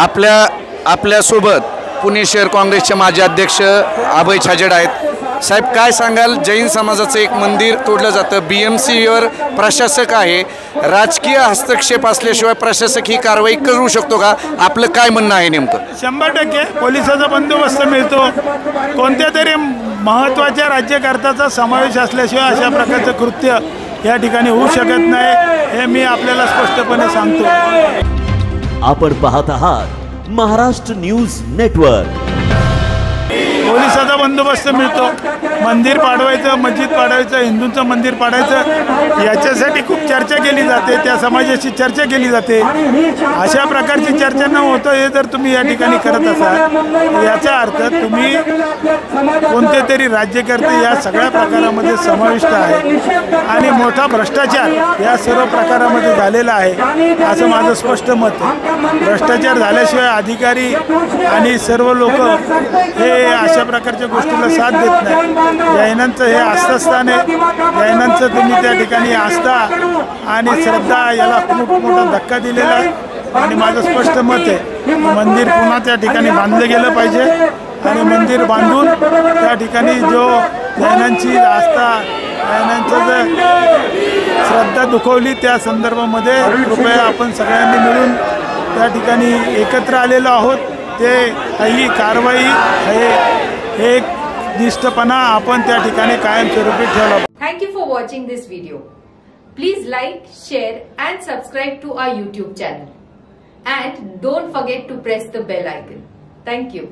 आपल्यासोबत पुणे शहर काँग्रेसचे माजी अध्यक्ष अभय छाजेड आहेत। साहेब, काय सांगाल? जैन समाजाचं एक मंदिर तोडलं जातं, BMCवर प्रशासक आहे, राजकीय हस्तक्षेप असल्याशिवाय प्रशासक ही कारवाई करू शकतो का? आपलं काय म्हणणं आहे नेमकं? 100% पोलिसाचा बंदोबस्त मिळतो। कोणत्या तरी महत्त्वाच्या राज्यकर्त्याचा समावेश असल्याशिवाय अशा प्रकारचं कृत्य या ठिकाणी होऊ शकत नाही, हे मी आपल्याला स्पष्टपणे सांगतो। आपण पाहत आहात महाराष्ट्र न्यूज नेटवर्क। पोलिसाचा बंदोबस्त मिळतो। मंदिर पाडवायचं, मस्जिद पाडवायचं, हिंदूंचं मंदिर पाडायचं याच्यासाठी खूप चर्चा केली जाते, त्या समाजाशी चर्चा केली जाते। अशा प्रकारची चर्चा न होतं हे जर तुम्ही या ठिकाणी करत असाल, याचा अर्थ तुम्ही कोणते तरी राज्यकर्ते या सगळ्या प्रकारामध्ये समाविष्ट आहे आणि मोठा भ्रष्टाचार या सर्व प्रकारामध्ये झालेला आहे, असं माझं स्पष्ट मत आहे। भ्रष्टाचार झाल्याशिवाय अधिकारी आणि सर्व लोक हे अशा प्रकारच्या गोष्टीला साथ देत नाही। जैनांचं हे आस्थास्थान आहे, जैनांचं तुम्ही त्या ठिकाणी आस्था आणि श्रद्धा याला खूप मोठा धक्का दिलेला आहे आणि माझं स्पष्ट मत आहे मंदिर पुन्हा त्या ठिकाणी बांधलं गेलं पाहिजे आणि मंदिर बांधून त्या ठिकाणी जो जैनांची आस्था, जैनांचं जे श्रद्धा दुखवली त्या संदर्भामध्ये कृपया आपण सगळ्यांनी मिळून त्या ठिकाणी एकत्र आलेलो आहोत। ते ही कारवाई हे एक निष्ठपणा आपण त्या ठिकाणी कायमस्वरूपी ठेवला। Thank you for watching this video. Please like, share and subscribe to our YouTube channel. And don't forget to press the bell icon. Thank you.